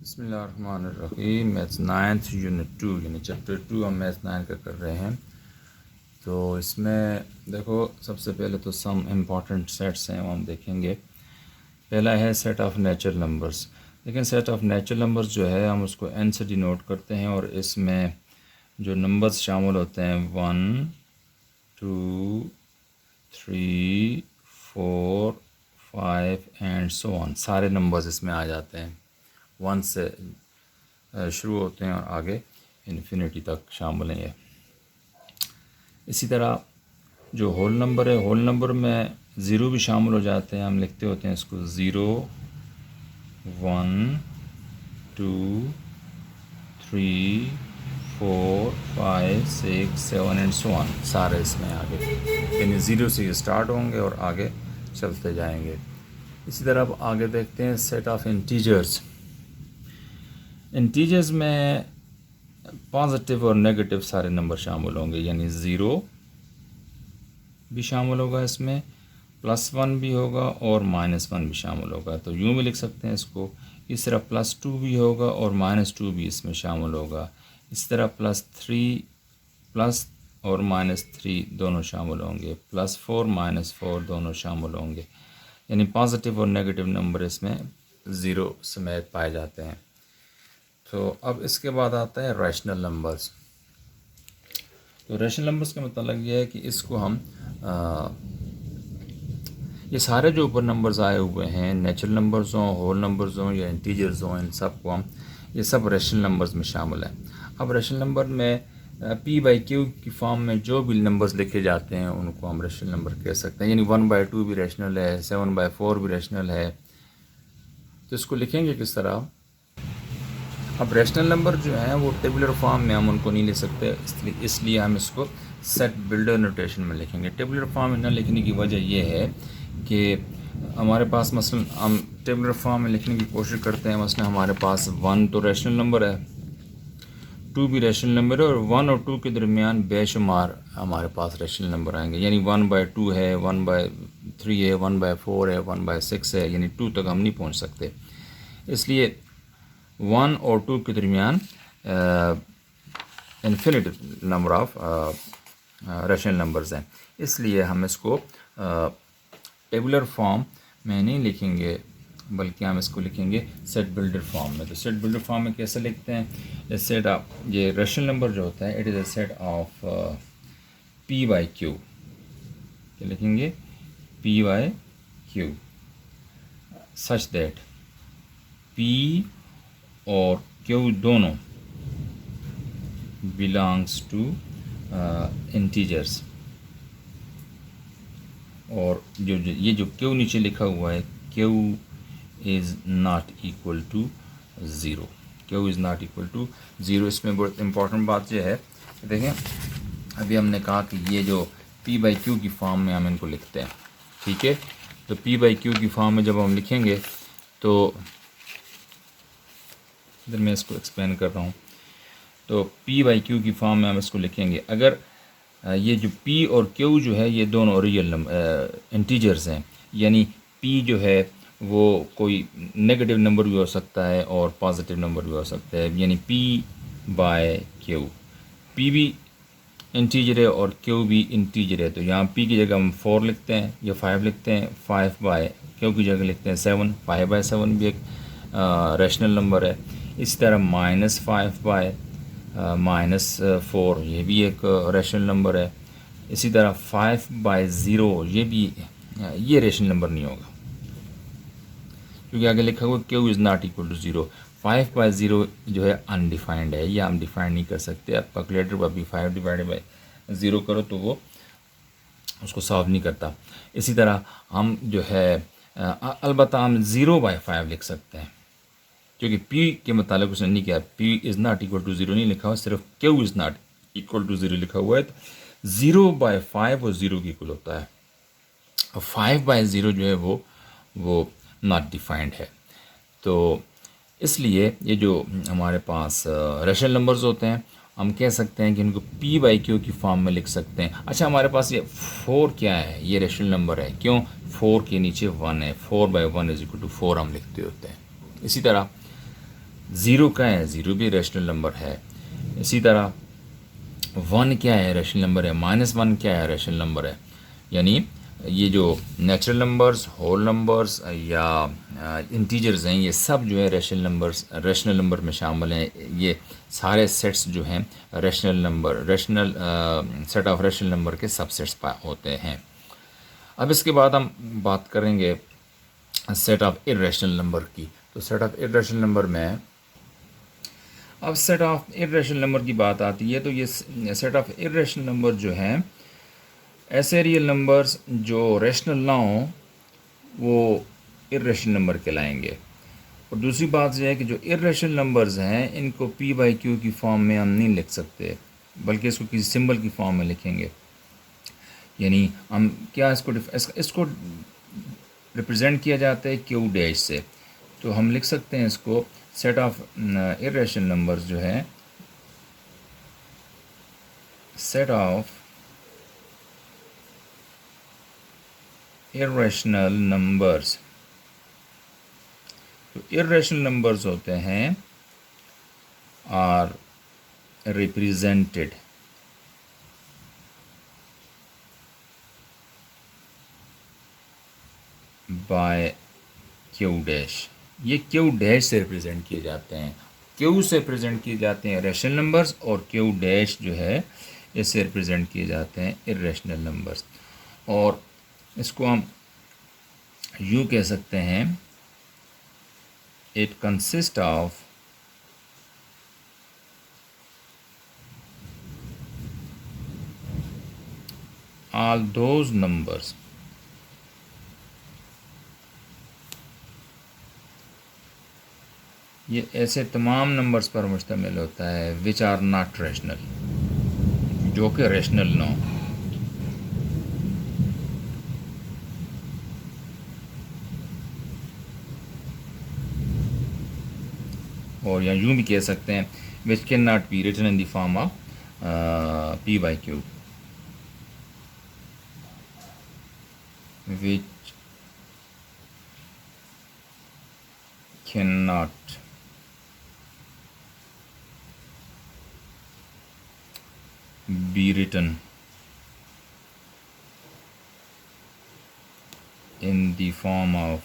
बिस्मिल्लाहिर्रहमानिर्रहीम। Maths 9th unit 2 यानी chapter 2 हम मैथ्स 9 का कर रहे हैं। तो इसमें देखो, सबसे पहले तो सम इम्पॉर्टेंट सेट्स हैं वो हम देखेंगे। पहला है सेट ऑफ नेचुरल नंबर्स। लेकिन सेट ऑफ नेचुरल नंबर्स जो है हम उसको n से डिनोट करते हैं और इसमें जो नंबर्स शामिल होते हैं 1 2 3 4 5 एंड सो ऑन, सारे नंबर्स इसमें आ जाते हैं। 1 से शुरू होते हैं और आगे इन्फिनिटी तक शामिल हैं। इसी तरह जो होल नंबर है, होल नंबर में ज़ीरो भी शामिल हो जाते हैं। हम लिखते होते हैं इसको 0 1 2 3 4 5 6 7 एंड सो ऑन, सारे इसमें आगे यानी ज़ीरो से ये स्टार्ट होंगे और आगे चलते जाएंगे। इसी तरह अब आगे देखते हैं सेट ऑफ इंटीजर्स। इंटीजर्स में पॉजिटिव और नेगेटिव सारे नंबर शामिल होंगे, यानी ज़ीरो भी शामिल होगा इसमें, +1 भी होगा और -1 भी शामिल होगा। तो यूँ भी लिख सकते हैं इसको, इस तरह +2 भी होगा और -2 भी इसमें शामिल होगा। इस तरह +3 प्लस और -3 दोनों शामिल होंगे, +4 -4 दोनों शामिल होंगे। यानी पॉजिटिव और नेगेटिव नंबर इसमें ज़ीरो समेत पाए जाते हैं। तो अब इसके बाद आता है रैशनल नंबर्स। तो रैशनल नंबर्स का मतलब ये है कि इसको हम ये सारे जो ऊपर नंबर्स आए हुए हैं, नेचुरल नंबर्स हों, होल नंबर्स हों या इंटीजर्स हों, इन सब को हम, ये सब रैशनल नंबर्स में शामिल है। अब रैशनल नंबर में p/q की फॉर्म में जो भी नंबर्स लिखे जाते हैं उनको हम रैशनल नंबर कह सकते हैं। यानी 1/2 भी रैशनल है, 7/4 भी रैशनल है। तो इसको लिखेंगे किस तरह? अब रैशनल नंबर जो हैं वो टेबुलर फॉर्म में हम उनको नहीं ले सकते, इसलिए हम इसको सेट बिल्डर नोटेशन में लिखेंगे। टेबुलर फॉर्म में न लिखने की वजह यह है कि हमारे पास मसलन हम टेबुलर फॉर्म में लिखने की कोशिश करते हैं, मसलन हमारे पास 1 तो रैशनल नंबर है, 2 भी रैशनल नंबर है और 1 और 2 के दरमियान बेशुमार हमारे पास रैशनल नंबर आएंगे। यानी 1/2 है, 1/3 है, 1/4 है, 1/6 है, यानी 2 तक हम नहीं पहुँच सकते। इसलिए 1 और 2 के दरमियान infinite number of rational numbers हैं। इसलिए हम इसको टेबुलर फॉर्म में नहीं लिखेंगे, बल्कि हम इसको लिखेंगे सेट बिल्डर फॉर्म में। तो सेट बिल्डर फॉर्म में कैसे लिखते हैं? सेट ऑफ, ये रैशनल नंबर जो होता है, it is a set of p/q। क्या लिखेंगे? p/q सच दैट p और q दोनों बिलोंग्स टू इंटीजर्स। और ये जो q नीचे लिखा हुआ है, q is not equal to zero. q is not equal to zero. इसमें बहुत इंपॉर्टेंट बात यह है, देखें अभी हमने कहा कि ये जो p/q की फॉर्म में हम इनको लिखते हैं, ठीक है। तो p/q की फॉर्म में जब हम लिखेंगे तो इधर मैं इसको एक्सप्लेन कर रहा हूँ। तो p/q की फॉर्म में हम इसको लिखेंगे। अगर ये जो p और q जो है ये दोनों रियल नंबर इंटीजर्स हैं, यानी p जो है वो कोई नेगेटिव नंबर भी हो सकता है और पॉजिटिव नंबर भी हो सकता है, यानी p/q, p भी इंटीजर है और q भी इंटीजर है। तो यहाँ p की जगह हम 4 लिखते हैं या 5 लिखते हैं, 5/q की जगह लिखते हैं 7। 5/7 भी एक रैशनल नंबर है। इसी तरह -5/-4 ये भी एक रैशनल नंबर है। इसी तरह 5/0 ये रैशनल नंबर नहीं होगा, क्योंकि आगे लिखा हुआ q is not equal to zero. 5/0 जो है अनडिफाइंड है, या हम डिफाइन नहीं कर सकते। आप कैलकुलेटर पर भी 5/0 करो तो वो उसको सॉल्व नहीं करता। इसी तरह हम जो है अलबत्ता हम 0/5 लिख सकते हैं, क्योंकि p के मुताबिक उसने नहीं किया, p is not equal to zero नहीं लिखा हुआ, सिर्फ q is not equal to zero लिखा हुआ है। तो 0/5 और 0 की इक्वल होता है। और 5/0 जो है वो नॉट डिफाइंड है। तो इसलिए ये जो हमारे पास रैशनल नंबर्स होते हैं, हम कह सकते हैं कि इनको p/q की फॉर्म में लिख सकते हैं। अच्छा, हमारे पास ये 4 क्या है? ये रैशनल नंबर है। क्यों? 4 के नीचे 1 है, 4/1 इज़ इक्वल टू 4 हम लिखते होते हैं। इसी तरह ज़ीरो क्या है, ज़ीरो भी रैशनल नंबर है। इसी तरह 1 क्या है, रैशनल नंबर है। -1 क्या है, रैशनल नंबर है। यानी ये जो नेचुरल नंबर्स, होल नंबर्स या इंटीजर्स हैं, ये सब जो है रैशनल नंबर में शामिल हैं। ये सारे सेट्स जो हैं rational set of rational number के सबसेट्स होते हैं। अब इसके बाद हम बात करेंगे सेट ऑफ इर्रेशनल नंबर की। तो सेट ऑफ इर्रेशनल नंबर में, अब सेट ऑफ इर्रेशनल नंबर की बात आती है तो ये सेट ऑफ इर्रेशनल नंबर जो हैं, ऐसे रियल नंबर्स जो रैशनल ना हों वो इर्रेशनल नंबर कहलाएंगे। और दूसरी बात यह है कि जो इर्रेशनल नंबर्स हैं इनको p बाई क्यू की फॉर्म में हम नहीं लिख सकते, बल्कि इसको किसी सिंबल की फॉर्म में लिखेंगे। यानी हम क्या इसको रिप्रेजेंट किया जाता है क्यू डैश से। तो हम लिख सकते हैं इसको सेट ऑफ इर्रेशनल नंबर्स जो है, सेट ऑफ इर्रेशनल नंबर्स। तो इर्रेशनल नंबर्स होते हैं are represented by Q dash. ये क्यू डैश से रिप्रेजेंट किए जाते हैं, क्यू से रिप्रेजेंट किए जाते हैं रैशनल नंबर्स, और क्यू डैश जो है इससे रिप्रेजेंट किए जाते हैं इर्रेशनल नंबर्स। और इसको हम यूँ कह सकते हैं, it consist of all those numbers ये ऐसे तमाम नंबर्स पर मुश्तमिल होता है विच आर नॉट रैशनल, जो कि रैशनल ना हो। और या यूँ भी कह सकते हैं which can not be written in the form of p by Q, which cannot be written in the form of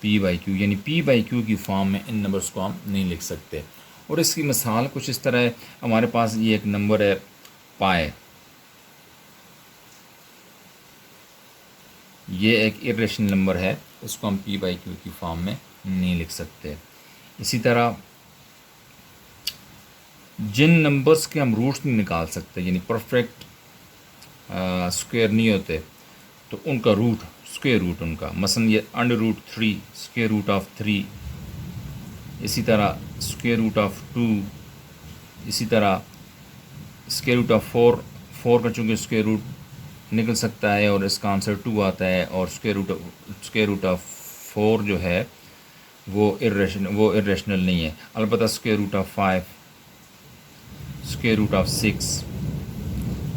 p by Q. यानी p बाई क्यू की फॉर्म में इन नंबर्स को हम नहीं लिख सकते। और इसकी मिसाल कुछ इस तरह है, हमारे पास ये एक नंबर है पाए, ये एक इर्रेशनल नंबर है, इसको हम p बाई क्यू की फॉर्म में नहीं लिख सकते। इसी तरह जिन नंबर्स के हम रूट्स नहीं निकाल सकते, यानी परफेक्ट स्क्वायर नहीं होते, तो उनका रूट, स्क्वायर रूट उनका, मसलन ये √3, स्क्वायर रूट ऑफ 3, इसी तरह स्क्वायर रूट ऑफ 2, इसी तरह स्क्वायर रूट ऑफ 4 का चूँकि स्क्वायर रूट निकल सकता है और इसका आंसर 2 आता है, और स्क्वायर रूट ऑफ 4 जो है वो इर्रेशनल नहीं है। अलबत्ता square root of 5, square root of 6,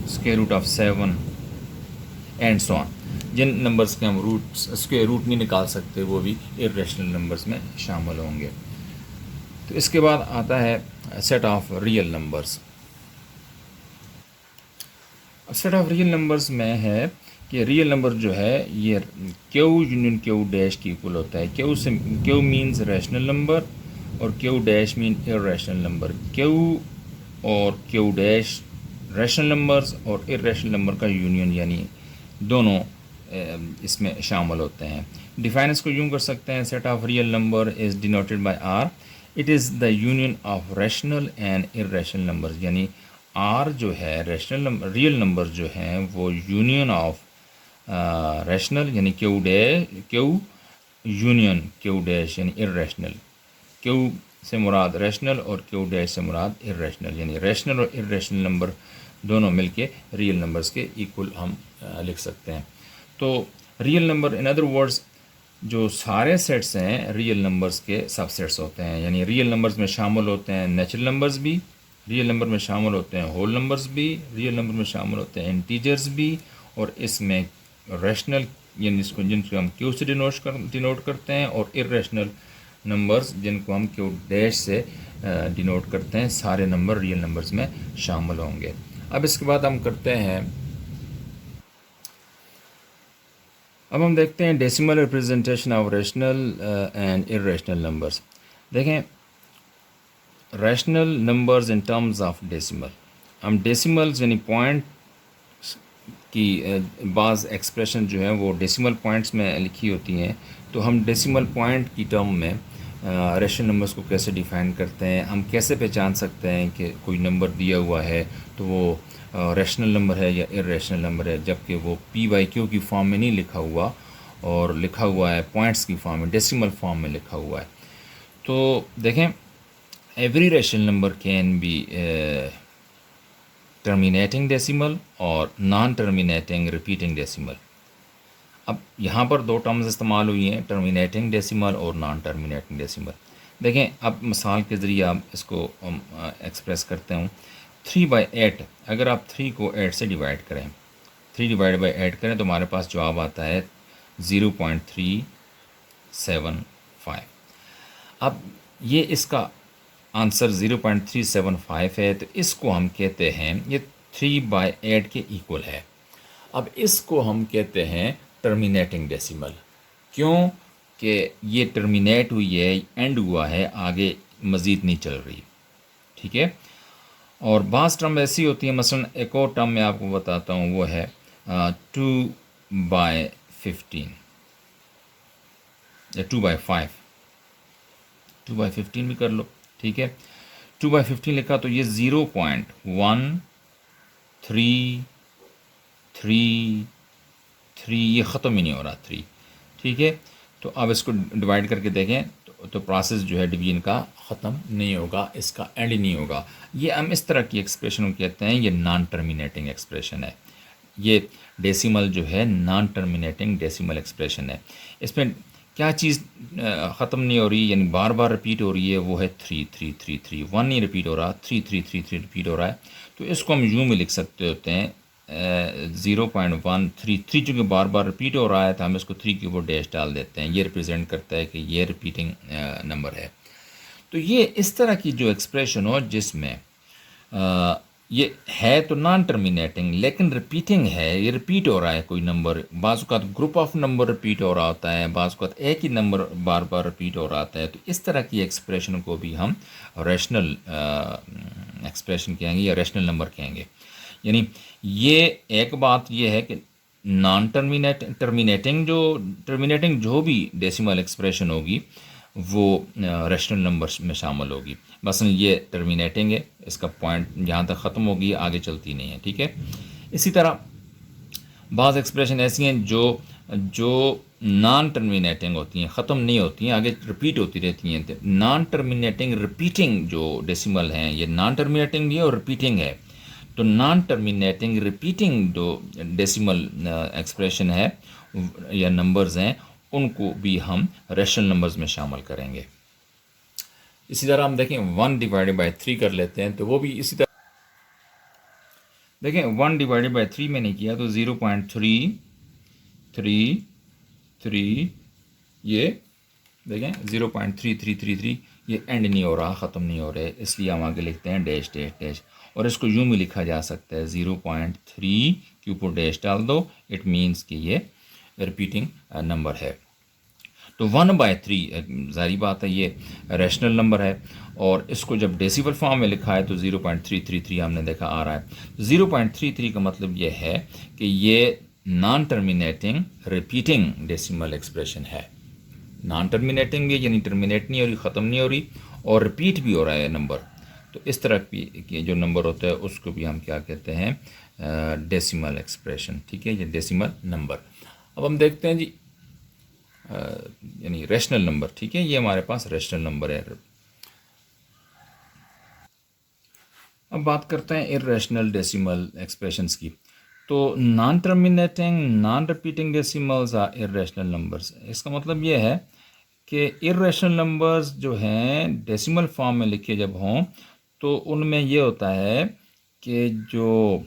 square root of 7 and so on, जिन नंबर्स के हम स्क्वायर रूट नहीं निकाल सकते वो भी इर्रेशनल नंबर्स में शामिल होंगे। तो इसके बाद आता है set of real numbers. Set of real numbers में है कि रियल नंबर जो है ये क्यू यूनियन क्यू डैश की इक्वल होता है। क्यू मीन्स रैशनल नंबर और Q dash mean irrational number. Q और क्यू डैश रैशनल नंबर्स और इर्रेशनल नंबर का यूनियन, यानी दोनों इसमें शामिल होते हैं। डिफाइन इसको यूँ कर सकते हैं, set of real number is denoted by R, it is the union of rational and irrational numbers. यानी आर जो है रियल नंबर जो हैं वो यूनियन ऑफ रैशनल यानी क्यू यूनियन क्यू डैश यानी इर्रेशनल। क्यू से मुराद रैशनल और क्यू डैश से मुराद इर्रेशनल, यानी रैशनल और इर्रेशनल नंबर दोनों मिलके रियल नंबर्स के इक्वल हम लिख सकते हैं। तो real number, in other words, जो सारे सेट्स हैं रियल नंबर्स के सबसेट्स होते हैं। यानी रियल नंबर्स में शामिल होते हैं नेचुरल नंबर्स भी, रियल नंबर में शामिल होते हैं होल नंबर्स भी, रियल नंबर में शामिल होते हैं इंटीजर्स भी, और इसमें रैशनल यानी जिनको हम क्यू से डिनोट करते हैं, और इरेशनल नंबर्स जिनको हम क्यू डैश से डिनोट करते हैं। सारे नंबर रियल नंबर्स में शामिल होंगे। अब इसके बाद हम करते हैं, अब हम देखते हैं decimal representation of rational and irrational numbers. देखें, rational numbers in terms of decimal, हम डेसिमल्स यानी पॉइंट की बाज़ एक्सप्रेशन जो है वो डेसिमल पॉइंट्स में लिखी होती हैं। तो हम डेसिमल पॉइंट की टर्म में रैशनल नंबर्स को कैसे डिफ़ाइन करते हैं, हम कैसे पहचान सकते हैं कि कोई नंबर दिया हुआ है तो वो रैशनल नंबर है या इरेशनल नंबर है, जबकि वो पी बाई क्यू की फॉर्म में नहीं लिखा हुआ और लिखा हुआ है पॉइंट्स की फॉर्म में, डेसिमल फॉर्म में लिखा हुआ है। तो देखें, every rational number can be terminating decimal और नॉन टर्मिनेटिंग रिपीटिंग डेसिमल। अब यहाँ पर दो टर्म्स इस्तेमाल हुई हैं, टर्मिनेटिंग डेसिमल और नॉन टर्मिनेटिंग डेसिमल। देखें, अब मिसाल के ज़रिए आप इसको एक्सप्रेस करते हूँ। 3/8, अगर आप 3 को 8 से डिवाइड करें, 3 डिवाइड बाई 8 करें तो हमारे पास जवाब आता है 0.375। अब ये इसका आंसर 0.375 है, तो इसको हम कहते हैं ये 3/8 के इक्वल है। अब इसको हम कहते हैं टर्मिनेटिंग डेसिमल। क्यों कि ये टर्मिनेट हुई है, एंड हुआ है, आगे मज़ीद नहीं चल रही। ठीक है। और बाज़ टर्म ऐसी होती है, मसलन एक और टर्म मैं आपको बताता हूँ, वो है 2/15 या 2/5, 2/15 भी कर लो। ठीक है, 2/15 लिखा तो ये 0.133 ये ख़त्म ही नहीं हो रहा 3। ठीक है, तो अब इसको डिवाइड करके देखें तो प्रोसेस जो है डिवीजन का ख़त्म नहीं होगा, इसका एंड नहीं होगा। ये हम इस तरह की एक्सप्रेशन को कहते हैं, ये नॉन टर्मिनेटिंग एक्सप्रेशन है। ये डेसिमल जो है नॉन टर्मिनेटिंग डेसिमल एक्सप्रेशन है। इसमें क्या चीज़ ख़त्म नहीं हो रही, यानी बार बार रिपीट हो रही है, वो है 3 1 नहीं रिपीट हो रहा, 3 रिपीट हो रहा है। तो इसको हम यूँ में लिख सकते होते हैं 0.133, चूँकि बार बार रिपीट हो रहा है तो हम इसको 3 के ऊपर डैश डाल देते हैं। ये रिप्रेजेंट करता है कि ये रिपीटिंग नंबर है। तो ये इस तरह की जो एक्सप्रेशन हो जिसमें ये है तो नॉन टर्मिनेटिंग लेकिन रिपीटिंग है, ये रिपीट हो रहा है कोई नंबर, बाज़ औक़ात ग्रुप ऑफ नंबर रिपीट हो रहा होता है, बाज़ औक़ात एक ही नंबर बार बार रिपीट हो रहा होता है। तो इस तरह की एक्सप्रेशन को भी हम रैशनल एक्सप्रेशन कहेंगे या रैशनल नंबर कहेंगे। यानी ये एक बात ये है कि नॉन टर्मिनेटिंग जो भी डेसिमल एक्सप्रेशन होगी वो रैशनल नंबर्स में शामिल होगी। बस ये टर्मिनेटिंग है, इसका पॉइंट यहाँ तक ख़त्म होगी, आगे चलती नहीं है। ठीक है। इसी तरह बाज़ एक्सप्रेशन ऐसी हैं जो नॉन टर्मिनेटिंग होती हैं, ख़त्म नहीं होती हैं, आगे रिपीट होती रहती हैं। नॉन टर्मिनेटिंग रिपीटिंग जो डेसिमल हैं, ये नॉन टर्मिनेटिंग भी है और रिपीटिंग है। तो नॉन टर्मिनेटिंग रिपीटिंग जो डेसिमल एक्सप्रेशन है या नंबर्स हैं, उनको भी हम रैशनल नंबर्स में शामिल करेंगे। इसी तरह हम देखें 1/3 कर लेते हैं, तो वो भी इसी तरह देखें 1/3 में नहीं किया तो 0.333 ये देखें 0.3333 ये एंड नहीं हो रहा, ख़त्म नहीं हो रहे, इसलिए हम आगे लिखते हैं डैश डैश डैश। और इसको यूँ भी लिखा जा सकता है 0.3 के ऊपर डैश डाल दो, इट मीन्स कि ये रिपीटिंग नंबर है। तो 1/3 ज़ाहिर बात है ये रैशनल नंबर है, और इसको जब डेसिमल फॉर्म में लिखा है तो 0.333 हमने देखा आ रहा है। 0.33 का मतलब ये है कि ये non terminating repeating decimal expression है। नॉन टर्मिनेटिंग भी यानी टर्मिनेट नहीं हो रही, ख़त्म नहीं हो रही, और रिपीट भी हो रहा है नंबर। तो इस तरह की जो नंबर होता है उसको भी हम क्या कहते हैं, डेसिमल एक्सप्रेशन। ठीक है, ये डेसिमल नंबर। अब हम देखते हैं जी यानी रैशनल नंबर। ठीक है, ये हमारे पास रैशनल नंबर है। अब बात करते हैं इररेशनल डेसिमल एक्सप्रेशंस की। तो non terminating non repeating decimals are irrational numbers. इसका मतलब ये है कि इररेशनल नंबर्स जो हैं डेसिमल फॉर्म में लिखे जब हों तो उनमें ये होता है कि जो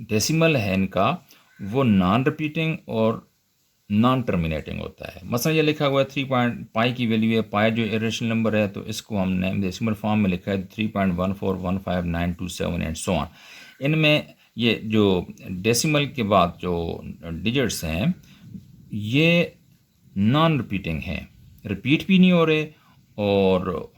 डेसिमल है इनका वो नॉन रिपीटिंग और नॉन टर्मिनेटिंग होता है। मसलन ये लिखा हुआ है 3 पाई की वैल्यू है, पाई जो इरेशनल नंबर है तो इसको हमने डेसिमल फॉर्म में लिखा है 3.1415927 एंड सो ऑन। इनमें ये जो डेसिमल के बाद जो डिजिट्स हैं ये नॉन रिपीटिंग हैं, रिपीट भी नहीं हो रहे और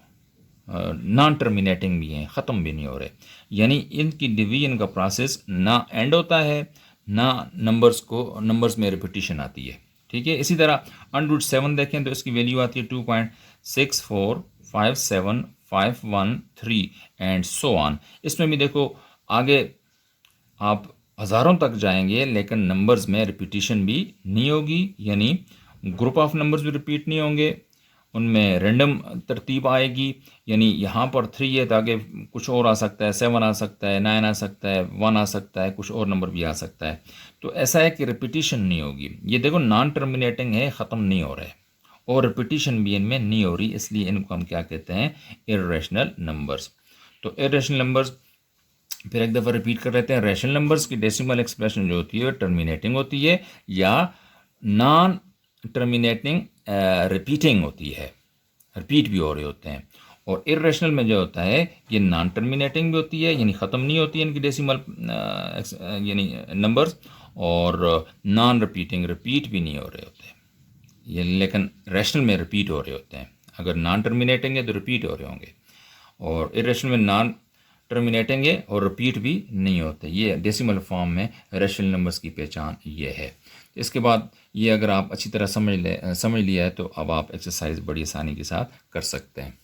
नॉन टर्मिनेटिंग भी हैं, ख़त्म भी नहीं हो रहे। यानी इनकी डिवीजन का प्रोसेस ना एंड होता है ना नंबर्स में रिपीटिशन आती है। ठीक है, इसी तरह √7 देखें तो इसकी वैल्यू आती है 2.6457513 एंड सो ऑन। इसमें भी देखो आगे आप हज़ारों तक जाएंगे लेकिन नंबर्स में रिपीटिशन भी नहीं होगी, यानी ग्रुप ऑफ नंबर्स भी रिपीट नहीं होंगे, उनमें रैंडम तरतीब आएगी। यानी यहाँ पर 3 है तो आगे कुछ और आ सकता है, 7 आ सकता है, 9 आ सकता है, 1 आ सकता है, कुछ और नंबर भी आ सकता है। तो ऐसा है कि रिपीटिशन नहीं होगी। ये देखो नॉन टर्मिनेटिंग है, ख़त्म नहीं हो रहा है और रिपीटिशन भी इनमें नहीं हो रही, इसलिए इनको हम क्या कहते हैं, इर्रेशनल नंबर्स। तो इर्रेशनल नंबर्स फिर एक दफ़ा रिपीट कर लेते हैं। रैशनल नंबर्स की डेसिमल एक्सप्रेशन जो होती है टर्मिनेटिंग होती है या नॉन टर्मिनेटिंग रिपीटिंग होती है, रिपीट भी हो रहे होते हैं। और इरेशनल में जो होता है ये नॉन टर्मिनेटिंग भी होती है, यानी ख़त्म नहीं होती है इनकी डेसिमल यानी नंबर्स, और नॉन रिपीटिंग रिपीट भी नहीं हो रहे होते ये, लेकिन रैशनल में रिपीट हो रहे होते हैं। अगर नॉन टर्मिनेटिंग है तो रिपीट हो रहे होंगे, और इरेशनल में नॉन टर्मिनेटिंग है और रिपीट भी नहीं होते। ये डेसिमल फॉर्म में रैशनल नंबर्स की पहचान ये है। इसके बाद ये अगर आप अच्छी तरह समझ लिया है तो अब आप एक्सरसाइज बड़ी आसानी के साथ कर सकते हैं।